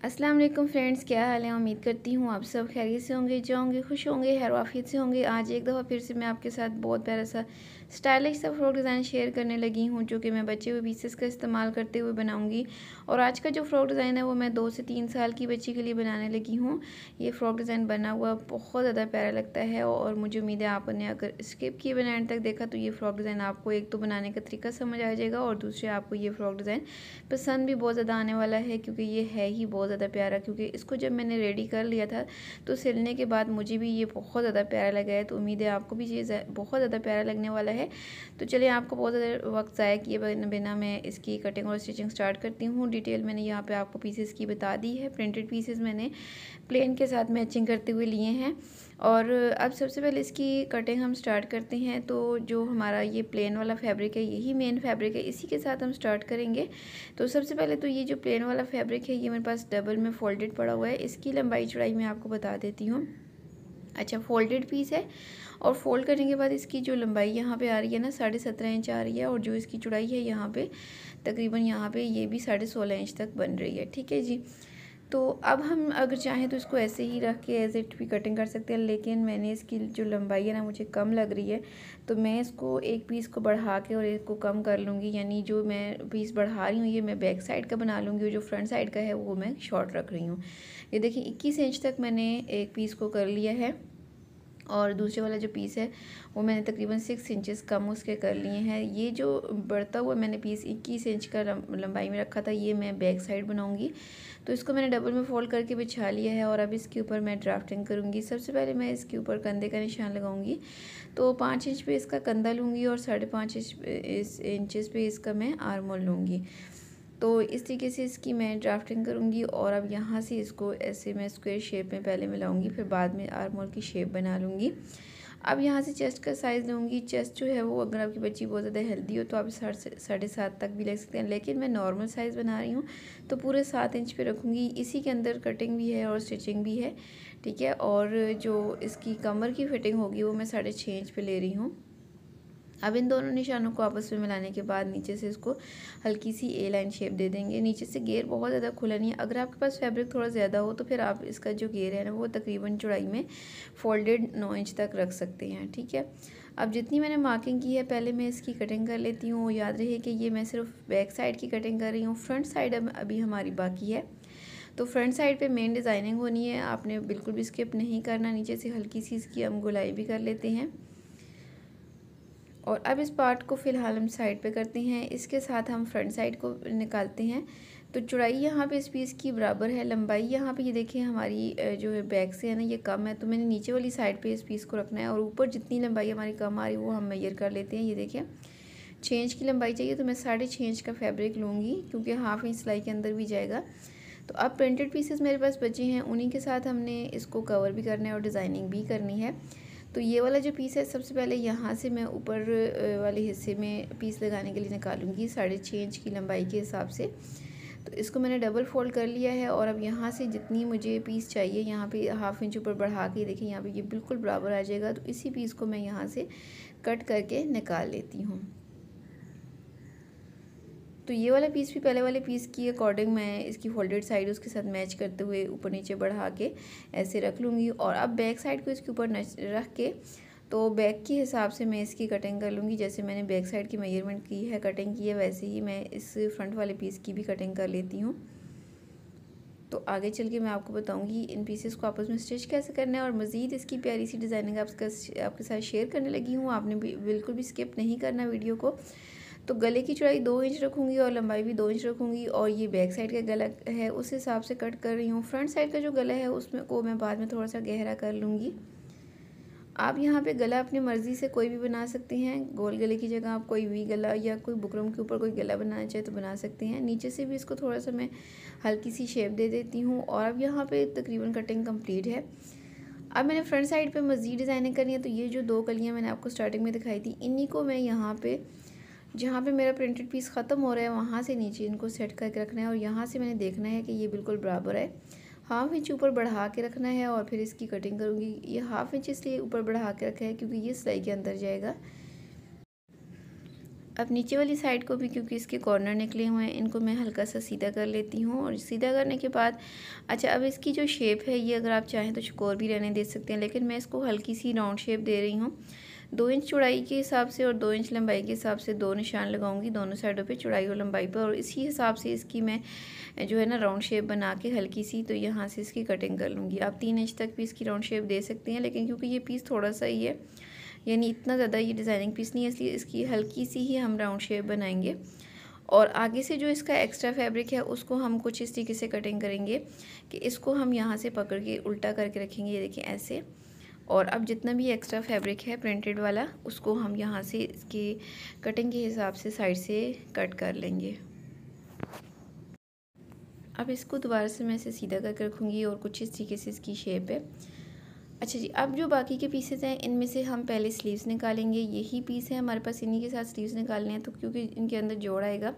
अस्सलाम वालेकुम फ्रेंड्स, क्या हाल है। उम्मीद करती हूँ आप सब खैरियत से होंगे, जाओगे खुश होंगे, खैर वाफियत से होंगे। आज एक दफ़ा फिर से मैं आपके साथ बहुत प्यारा सा स्टाइलिश सा फ्रॉक डिज़ाइन शेयर करने लगी हूँ, जो कि मैं बचे हुए पीसेस का इस्तेमाल करते हुए बनाऊँगी। और आज का जो फ्रॉक डिज़ाइन है वो मैं 2 से 3 साल की बच्ची के लिए बनाने लगी हूँ। ये फ्रॉक डिज़ाइन बना हुआ बहुत ज़्यादा प्यारा लगता है और मुझे उम्मीद है आपने अगर स्किप किए बिना एंड तक देखा तो ये फ्रॉक डिज़ाइन आपको एक तो बनाने का तरीका समझ आ जाएगा और दूसरे आपको ये फ्रॉक डिज़ाइन पसंद भी बहुत ज़्यादा आने वाला है, क्योंकि ये है ही बहुत ज़्यादा प्यारा। क्योंकि इसको जब मैंने रेडी कर लिया था तो सिलने के बाद मुझे भी ये बहुत ज़्यादा प्यारा लगा है, तो उम्मीद है आपको भी ये बहुत ज़्यादा प्यारा लगने वाला है। तो चलिए आपको बहुत ज़्यादा वक्त ज़ाया किए बिना मैं इसकी कटिंग और स्टिचिंग स्टार्ट करती हूँ। डिटेल मैंने यहाँ पे आपको पीसेस की बता दी है। प्रिंटेड पीसेस मैंने प्लेन के साथ मैचिंग करते हुए लिए हैं। और अब सबसे पहले इसकी कटिंग हम स्टार्ट करते हैं। तो जो हमारा ये प्लेन वाला फैब्रिक है यही मेन फैब्रिक है, इसी के साथ हम स्टार्ट करेंगे। तो सबसे पहले तो ये जो प्लेन वाला फैब्रिक है ये मेरे पास डबल में फोल्डेड पड़ा हुआ है। इसकी लंबाई चौड़ाई मैं आपको बता देती हूँ। अच्छा, फोल्डेड पीस है और फोल्ड करने के बाद इसकी जो लंबाई यहाँ पे आ रही है ना 17.5 इंच आ रही है, और जो इसकी चौड़ाई है यहाँ पे तकरीबन यहाँ पे ये भी 16.5 इंच तक बन रही है। ठीक है जी। तो अब हम अगर चाहें तो इसको ऐसे ही रख के एज इट भी कटिंग कर सकते हैं, लेकिन मैंने इसकी जो लंबाई है ना मुझे कम लग रही है, तो मैं इसको एक पीस को बढ़ा के और एक को कम कर लूँगी। यानी जो मैं पीस बढ़ा रही हूँ ये मैं बैक साइड का बना लूँगी और जो फ्रंट साइड का है वो मैं शॉर्ट रख रही हूँ। ये देखिए 21 इंच तक मैंने एक पीस को कर लिया है और दूसरे वाला जो पीस है वो मैंने तकरीबन 6 इंचेस कम उसके कर लिए हैं। ये जो बढ़ता हुआ मैंने पीस 21 इंच का लंबाई में रखा था ये मैं बैक साइड बनाऊंगी। तो इसको मैंने डबल में फोल्ड करके बिछा लिया है और अब इसके ऊपर मैं ड्राफ्टिंग करूँगी। सबसे पहले मैं इसके ऊपर कंधे का निशान लगाऊंगी। तो 5 इंच पे इसका कंधा लूँगी और 5.5 इंचेस पे इसका मैं आर्म होल लूँगी। तो इस तरीके से इसकी मैं ड्राफ्टिंग करूँगी और अब यहाँ से इसको ऐसे मैं स्क्वायर शेप में पहले मिलाऊंगी, फिर बाद में आर्म होल की शेप बना लूँगी। अब यहाँ से चेस्ट का साइज़ लूँगी। चेस्ट जो है वो अगर आपकी बच्ची बहुत ज़्यादा हेल्दी हो तो आप 7.5 तक भी ले सकते हैं, लेकिन मैं नॉर्मल साइज़ बना रही हूँ तो पूरे 7 इंच पे रखूँगी। इसी के अंदर कटिंग भी है और स्टिचिंग भी है। ठीक है। और जो इसकी कमर की फिटिंग होगी वो मैं 6.5 इंच पे ले रही हूँ। अब इन दोनों निशानों को आपस में मिलाने के बाद नीचे से इसको हल्की सी ए लाइन शेप दे देंगे। नीचे से घेर बहुत ज़्यादा खुला नहीं है। अगर आपके पास फैब्रिक थोड़ा ज़्यादा हो तो फिर आप इसका जो घेर है ना वो तकरीबन चौड़ाई में फोल्डेड 9 इंच तक रख सकते हैं। ठीक है। अब जितनी मैंने मार्किंग की है पहले मैं इसकी कटिंग कर लेती हूँ। याद रहे कि ये मैं सिर्फ बैक साइड की कटिंग कर रही हूँ, फ्रंट साइड अभी हमारी बाकी है। तो फ्रंट साइड पे मेन डिज़ाइनिंग होनी है, आपने बिल्कुल भी स्किप नहीं करना। नीचे से हल्की सी इसकी हम गोलाई भी कर लेते हैं। और अब इस पार्ट को फ़िलहाल हम साइड पे करते हैं। इसके साथ हम फ्रंट साइड को निकालते हैं। तो चौड़ाई यहाँ पे इस पीस की बराबर है, लंबाई यहाँ पे ये देखिए हमारी जो है बैक से है ना ये कम है, तो मैंने नीचे वाली साइड पे इस पीस को रखना है और ऊपर जितनी लंबाई हमारी कम आ रही है वो हम मेजर कर लेते हैं। ये देखिए 6 इंच की लंबाई चाहिए तो मैं 6.5 इंच का फैब्रिक लूँगी, क्योंकि हाफ इंच सिलाई के अंदर भी जाएगा। तो अब प्रिंटेड पीसेस मेरे पास बचे हैं, उन्हीं के साथ हमने इसको कवर भी करना है और डिज़ाइनिंग भी करनी है। तो ये वाला जो पीस है सबसे पहले यहाँ से मैं ऊपर वाले हिस्से में पीस लगाने के लिए निकालूंगी 6.5 इंच की लंबाई के हिसाब से। तो इसको मैंने डबल फोल्ड कर लिया है और अब यहाँ से जितनी मुझे पीस चाहिए यहाँ पे हाफ इंच ऊपर बढ़ा के देखिए यहाँ पे ये बिल्कुल बराबर आ जाएगा। तो इसी पीस को मैं यहाँ से कट करके निकाल लेती हूँ। तो ये वाला पीस भी पहले वाले पीस की अकॉर्डिंग मैं इसकी फोल्डेड साइड उसके साथ मैच करते हुए ऊपर नीचे बढ़ा के ऐसे रख लूँगी। और अब बैक साइड को इसके ऊपर रख के तो बैक के हिसाब से मैं इसकी कटिंग कर लूँगी। जैसे मैंने बैक साइड की मेजरमेंट की है, कटिंग की है, वैसे ही मैं इस फ्रंट वाले पीस की भी कटिंग कर लेती हूँ। तो आगे चल के मैं आपको बताऊंगी इन पीसेस को आपस में स्टिच कैसे करना है और मज़ीद इसकी प्यारी सी डिज़ाइनिंग आपके साथ शेयर करने लगी हूँ। आपने भी बिल्कुल भी स्किप नहीं करना वीडियो को। तो गले की चौड़ाई 2 इंच रखूँगी और लंबाई भी 2 इंच रखूँगी और ये बैक साइड का गला है उस हिसाब से कट कर रही हूँ। फ्रंट साइड का जो गला है उसमें को मैं बाद में थोड़ा सा गहरा कर लूँगी। आप यहाँ पे गला अपनी मर्ज़ी से कोई भी बना सकते हैं। गोल गले की जगह आप कोई वी गला या कोई बुकरम के ऊपर कोई गला बनाना चाहे तो बना सकते हैं। नीचे से भी इसको थोड़ा सा मैं हल्की सी शेप दे देती हूँ और अब यहाँ पे तकरीबन कटिंग कंप्लीट है। अब मैंने फ्रंट साइड पे मज़ीद डिज़ाइनिंग करनी है। तो ये जो 2 कलियाँ मैंने आपको स्टार्टिंग में दिखाई थी इन्हीं को मैं यहाँ पे जहाँ पे मेरा प्रिंटेड पीस ख़त्म हो रहा है वहाँ से नीचे इनको सेट करके रखना है और यहाँ से मैंने देखना है कि ये बिल्कुल बराबर है। हाफ इंच ऊपर बढ़ा के रखना है और फिर इसकी कटिंग करूँगी। ये हाफ इंच इसलिए ऊपर बढ़ा के रखा है क्योंकि ये सिलाई के अंदर जाएगा। अब नीचे वाली साइड को भी, क्योंकि इसके कॉर्नर निकले हुए हैं, इनको मैं हल्का सा सीधा कर लेती हूँ। और सीधा करने के बाद अच्छा, अब इसकी जो शेप है ये अगर आप चाहें तो चौकोर भी रहने दे सकते हैं, लेकिन मैं इसको हल्की सी राउंड शेप दे रही हूँ। 2 इंच चौड़ाई के हिसाब से और 2 इंच लंबाई के हिसाब से 2 निशान लगाऊंगी दोनों साइडों पे, चौड़ाई और लंबाई पर। और इसी हिसाब से इसकी मैं जो है ना राउंड शेप बना के हल्की सी, तो यहाँ से इसकी कटिंग कर लूँगी। आप 3 इंच तक भी इसकी राउंड शेप दे सकते हैं, लेकिन क्योंकि ये पीस थोड़ा सा ही है, यानी इतना ज़्यादा ये डिज़ाइनिंग पीस नहीं है, इसलिए इसकी हल्की सी ही हम राउंड शेप बनाएंगे। और आगे से जो इसका एक्स्ट्रा फैब्रिक है उसको हम कुछ इस तरीके से कटिंग करेंगे कि इसको हम यहाँ से पकड़ के उल्टा करके रखेंगे, ये देखिए ऐसे। और अब जितना भी एक्स्ट्रा फैब्रिक है प्रिंटेड वाला, उसको हम यहाँ से इसकी कटिंग के हिसाब से साइड से कट कर लेंगे। अब इसको दोबारा से मैं इसे सीधा करके रखूँगी और कुछ इस तरीके से इसकी शेप है। अच्छा जी, अब जो बाकी के पीसेस हैं इनमें से हम पहले स्लीव्स निकालेंगे। यही पीस है हमारे पास, इन्हीं के साथ स्लीव्स निकालने हैं। तो क्योंकि इनके अंदर जोड़ आएगा,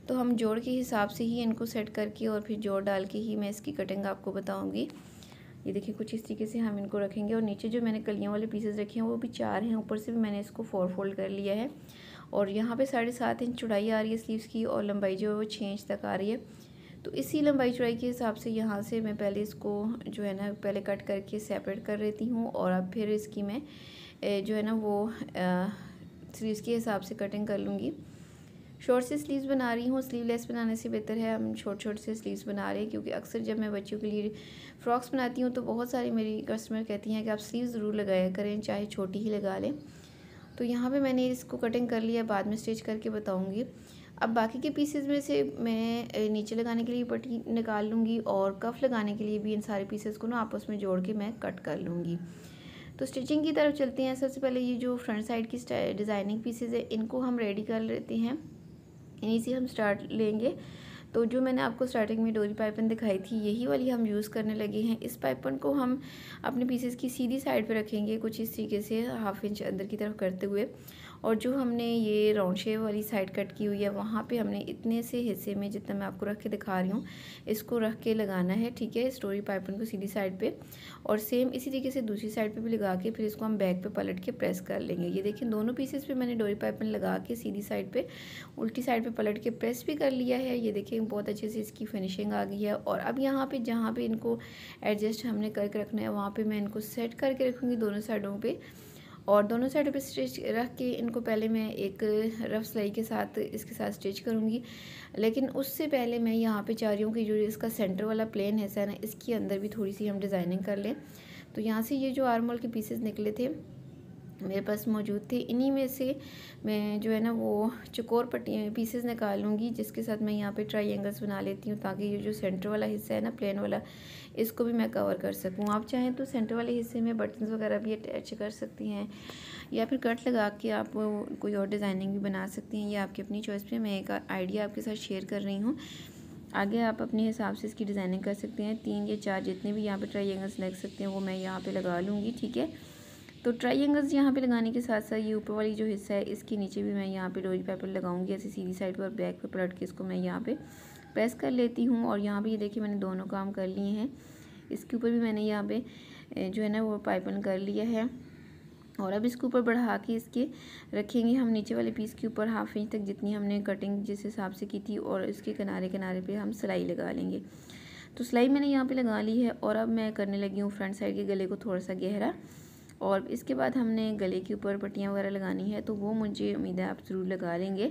तो हम जोड़ के हिसाब से ही इनको सेट करके और फिर जोड़ डाल के ही मैं इसकी कटिंग आपको बताऊंगी। ये देखिए कुछ इस तरीके से हम इनको रखेंगे। और नीचे जो मैंने कलियों वाले पीसेस रखे हैं वो भी 4 हैं, ऊपर से भी मैंने इसको 4 फोल्ड कर लिया है। और यहाँ पे 7.5 इंच चौड़ाई आ रही है स्लीव्स की, और लंबाई जो है वो 6 इंच तक आ रही है। तो इसी लंबाई चौड़ाई के हिसाब से यहाँ से मैं पहले इसको जो है ना पहले कट करके सेपरेट कर लेती हूँ। और अब फिर इसकी मैं जो है ना वो स्लीव्स के हिसाब से कटिंग कर लूँगी। शॉर्ट से स्लीव्स बना रही हूँ, स्लीवलेस बनाने से बेहतर है हम छोटे छोटे से स्लीव्स बना रहे हैं, क्योंकि अक्सर जब मैं बच्चों के लिए फ्रॉक्स बनाती हूँ तो बहुत सारी मेरी कस्टमर कहती हैं कि आप स्लीव्स ज़रूर लगाया करें, चाहे छोटी ही लगा लें। तो यहाँ पे मैंने इसको कटिंग कर लिया, बाद में स्टिच करके बताऊँगी। अब बाकी के पीसेस में से मैं नीचे लगाने के लिए पट्टी निकाल लूँगी, और कफ लगाने के लिए भी इन सारे पीसेस को ना आपस में जोड़ के मैं कट कर लूँगी। तो स्टिचिंग की तरफ चलते हैं। सबसे पहले ये जो फ्रंट साइड की डिज़ाइनिंग पीसेस है इनको हम रेडी कर लेते हैं, इन्हीं से हम स्टार्ट लेंगे। तो जो मैंने आपको स्टार्टिंग में डोरी पाइपिंग दिखाई थी, यही वाली हम यूज़ करने लगे हैं। इस पाइपिंग को हम अपने पीसेस की सीधी साइड पे रखेंगे, कुछ इस तरीके से 1/2 इंच अंदर की तरफ करते हुए। और जो हमने ये राउंड शेप वाली साइड कट की हुई है, वहाँ पे हमने इतने से हिस्से में, जितना मैं आपको रख के दिखा रही हूँ, इसको रख के लगाना है, ठीक है, स्टोरी पाइपिंग को सीधी साइड पे। और सेम इसी तरीके से दूसरी साइड पे भी लगा के फिर इसको हम बैक पे पलट के प्रेस कर लेंगे। ये देखिए दोनों पीसेस पे मैंने डोरी पाइपिंग लगा के सीधी साइड पे उल्टी साइड पे पलट के प्रेस भी कर लिया है। ये देखिए बहुत अच्छे से इसकी फिनिशिंग आ गई है। और अब यहाँ पे जहाँ पे इनको एडजस्ट हमने करके रखना है, वहाँ पे मैं इनको सेट करके रखूँगी दोनों साइडों पे। और दोनों साइडों पे स्टिच रख के इनको पहले मैं एक रफ सिलाई के साथ इसके साथ स्टिच करूँगी। लेकिन उससे पहले मैं यहाँ पे चाह रही हूँ कि जो इसका सेंटर वाला प्लेन हिस्सा है ना, इसके अंदर भी थोड़ी सी हम डिज़ाइनिंग कर लें। तो यहाँ से ये जो आर्म होल के पीसेस निकले थे मेरे पास मौजूद थे, इन्हीं में से मैं जो है ना वो चौकोर पट्टी पीसेस निकाल लूँगी, जिसके साथ मैं यहाँ पे ट्रायंगल्स बना लेती हूँ, ताकि ये जो सेंटर वाला हिस्सा है ना प्लेन वाला, इसको भी मैं कवर कर सकूँ। आप चाहें तो सेंटर वाले हिस्से में बटन्स वगैरह भी अटैच कर सकती हैं, या फिर कट लगा के आप कोई और डिज़ाइनिंग भी बना सकती हैं। ये आपकी अपनी चॉइस पे, मैं एक आइडिया आपके साथ शेयर कर रही हूँ। आगे आप अपने हिसाब से इसकी डिज़ाइनिंग कर सकते हैं। 3 या 4 जितने भी यहाँ पे ट्रायंगल्स लग सकते हैं वो मैं यहाँ पे लगा लूँगी, ठीक है। तो ट्रायंगल्स यहाँ पे लगाने के साथ साथ ये ऊपर वाली जो हिस्सा है इसके नीचे भी मैं यहाँ पे डोरी पेपर लगाऊंगी, ऐसे सीधी साइड पर बैक पे पलट के इसको मैं यहाँ पे प्रेस कर लेती हूँ। और यहाँ पे ये देखिए मैंने दोनों काम कर लिए हैं। इसके ऊपर भी मैंने यहाँ पे जो है ना वो पाइपिंग कर लिया है। और अब इसके ऊपर बढ़ा के इसके रखेंगे हम नीचे वाले पीस के ऊपर 1/2 इंच तक, जितनी हमने कटिंग जिस हिसाब से की थी। और इसके किनारे किनारे पे हम सिलाई लगा लेंगे। तो सिलाई मैंने यहाँ पे लगा ली है। और अब मैं करने लगी हूँ फ्रंट साइड के गले को थोड़ा सा गहरा। और इसके बाद हमने गले के ऊपर पट्टियाँ वगैरह लगानी है, तो वो मुझे उम्मीद है आप ज़रूर लगा लेंगे।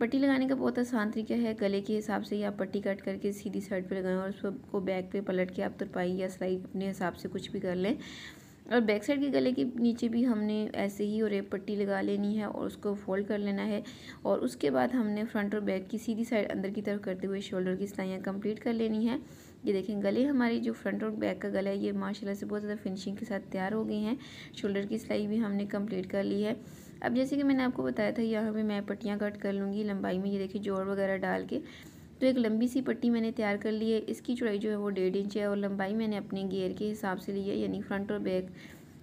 पट्टी लगाने का बहुत आसान तरीका है, गले के हिसाब से ही आप पट्टी कट करके सीधी साइड पे लगाएं, और उसको बैक पे पलट के आप तुरपाई या सिलाई अपने हिसाब से कुछ भी कर लें। और बैक साइड के गले के नीचे भी हमने ऐसे ही और एक पट्टी लगा लेनी है और उसको फोल्ड कर लेना है। और उसके बाद हमने फ्रंट और बैक की सीधी साइड अंदर की तरफ करते हुए शोल्डर की सिलाइयाँ कंप्लीट कर लेनी है। ये देखें गले हमारी जो फ्रंट और बैक का गला है ये माशाल्लाह से बहुत ज़्यादा फिनिशिंग के साथ तैयार हो गई हैं। शोल्डर की सिलाई भी हमने कंप्लीट कर ली है। अब जैसे कि मैंने आपको बताया था, यहाँ पे मैं पट्टियाँ कट कर लूँगी लंबाई में। ये देखिए जोड़ वगैरह डाल के तो एक लंबी सी पट्टी मैंने तैयार कर ली है। इसकी चौड़ाई जो है वो 1.5 इंच है, और लंबाई मैंने अपने घेर के हिसाब से ली है, यानी फ्रंट और बैक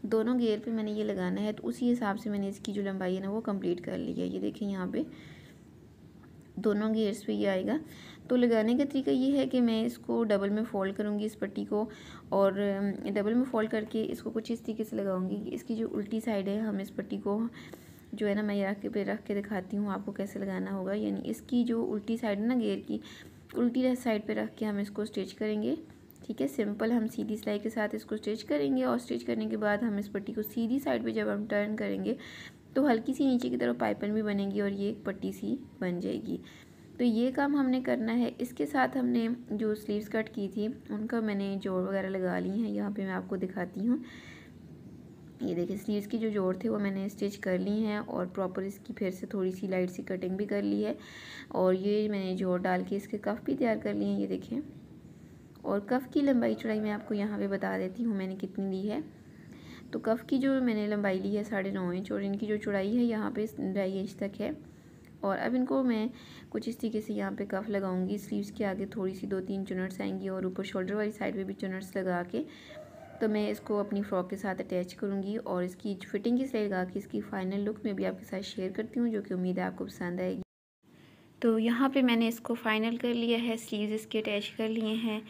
दोनों घेर पे मैंने ये लगाना है। तो उसी हिसाब से मैंने इसकी जो लंबाई है ना वो कंप्लीट कर ली है। ये देखें यहाँ पे दोनों घेर्स पे ये आएगा। तो लगाने का तरीका ये है कि मैं इसको डबल में फ़ोल्ड करूँगी इस पट्टी को, और डबल में फ़ोल्ड करके इसको कुछ इस तरीके से लगाऊंगी कि इसकी जो उल्टी साइड है हम इस पट्टी को जो है ना मैं यहाँ पे रख के दिखाती हूँ आपको कैसे लगाना होगा। यानी इसकी जो उल्टी साइड है ना घेर की, उल्टी साइड पे रख के हम इसको स्टिच करेंगे। ठीक है, सिंपल हम सीधी सिलाई के साथ इसको स्टिच करेंगे और स्टिच करने के बाद हम इस पट्टी को सीधी साइड पे जब हम टर्न करेंगे तो हल्की सी नीचे की तरफ पाइपिंग भी बनेगी और ये एक पट्टी सी बन जाएगी। तो ये काम हमने करना है। इसके साथ हमने जो स्लीव्स कट की थी उनका मैंने जोड़ वगैरह लगा ली हैं। यहाँ पे मैं आपको दिखाती हूँ। ये देखिए स्लीव्स की जो जोड़ थे वो मैंने स्टिच कर ली हैं और प्रॉपर इसकी फिर से थोड़ी सी लाइट सी कटिंग भी कर ली है। और ये मैंने जोड़ डाल के इसके कफ भी तैयार कर लिए हैं, ये देखें। और कफ़ की लंबाई चौड़ाई मैं आपको यहाँ पे बता देती हूँ मैंने कितनी ली है। तो कफ़ की जो मैंने लंबाई ली है 9.5 इंच और इनकी जो चौड़ाई है यहाँ पे 2.5 इंच तक है। और अब इनको मैं कुछ इस तरीके से यहाँ पे कफ़ लगाऊंगी। स्लीव्स के आगे थोड़ी सी 2-3 चुनट्स आएंगी और ऊपर शोल्डर वाली साइड पे भी चुनट्स लगा के तो मैं इसको अपनी फ़्रॉक के साथ अटैच करूँगी और इसकी फिटिंग की सिलाई लगा के इसकी फ़ाइनल लुक मैं भी आपके साथ शेयर करती हूँ, जो कि उम्मीद है आपको पसंद आएगी। तो यहाँ पे मैंने इसको फ़ाइनल कर लिया है, स्लीव्स इसके अटैच कर लिए हैं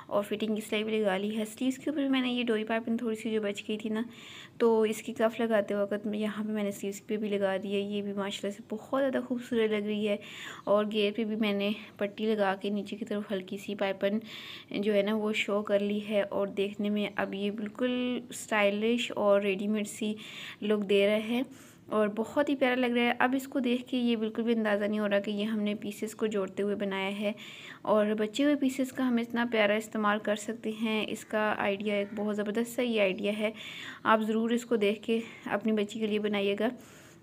और फिटिंग की सिलाई भी लगा ली है। स्लीव्स के ऊपर मैंने ये डोरी पाइपिंग थोड़ी सी जो बच गई थी ना, तो इसकी कफ लगाते वक्त यहाँ पे मैंने स्लीव्स पे भी लगा दी है। ये भी माशाल्लाह से बहुत ज़्यादा खूबसूरत लग रही है। और घेर पे भी मैंने पट्टी लगा के नीचे की तरफ हल्की सी पाइपिंग जो है ना वो शो कर ली है और देखने में अब ये बिल्कुल स्टाइलिश और रेडीमेड सी लुक दे रहा है और बहुत ही प्यारा लग रहा है। अब इसको देख के ये बिल्कुल भी अंदाज़ा नहीं हो रहा कि ये हमने पीसेस को जोड़ते हुए बनाया है और बचे हुए पीसेस का हम इतना प्यारा इस्तेमाल कर सकते हैं। इसका आइडिया एक बहुत ज़बरदस्त सा ये आइडिया है। आप ज़रूर इसको देख के अपनी बच्ची के लिए बनाइएगा।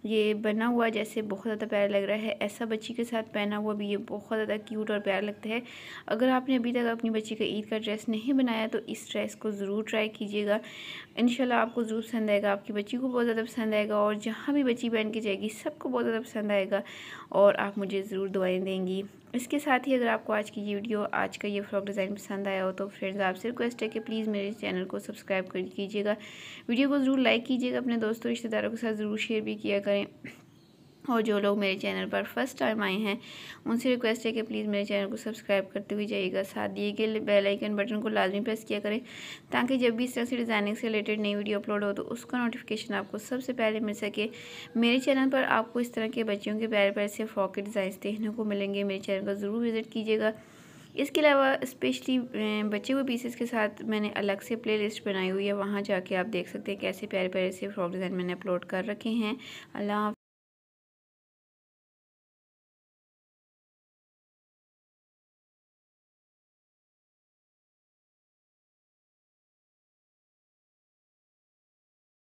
ये बना हुआ जैसे बहुत ज़्यादा प्यारा लग रहा है, ऐसा बच्ची के साथ पहना हुआ भी ये बहुत ज़्यादा क्यूट और प्यारा लगता है। अगर आपने अभी तक अपनी बच्ची का ईद का ड्रेस नहीं बनाया तो इस ड्रेस को ज़रूर ट्राई कीजिएगा। इंशाल्लाह आपको ज़रूर पसंद आएगा, आपकी बच्ची को बहुत ज़्यादा पसंद आएगा और जहाँ भी बच्ची पहन के जाएगी सबको बहुत ज़्यादा पसंद आएगा और आप मुझे ज़रूर दुआएं देंगी। इसके साथ ही अगर आपको आज की ये वीडियो, आज का ये फ्रॉक डिज़ाइन पसंद आया हो तो फ्रेंड्स आपसे रिक्वेस्ट है कि प्लीज़ मेरे चैनल को सब्सक्राइब कर कीजिएगा, वीडियो को ज़रूर लाइक कीजिएगा, अपने दोस्तों रिश्तेदारों के साथ ज़रूर शेयर भी किया करें। और जो लोग मेरे चैनल पर फर्स्ट टाइम आए हैं उनसे रिक्वेस्ट है कि प्लीज़ मेरे चैनल को सब्सक्राइब करते हुए जाइएगा, साथ दिए गए बेल आइकन बटन को लाजमी प्रेस किया करें ताकि जब भी इस तरह से डिज़ाइनिंग से रिलेटेड नई वीडियो अपलोड हो तो उसका नोटिफिकेशन आपको सबसे पहले मिल सके। मेरे चैनल पर आपको इस तरह के बच्चियों के प्यारे प्यारे से फ्रॉक के डिज़ाइन देखने को मिलेंगे। मेरे चैनल को ज़रूर विज़िट कीजिएगा। इसके अलावा स्पेशली बचे हुए पीसेस के साथ मैंने अलग से प्लेलिस्ट बनाई हुई है, वहाँ जाके आप देख सकते हैं कैसे प्यारे प्यारे से फ्रॉक डिज़ाइन मैंने अपलोड कर रखे हैं। अल्लाह।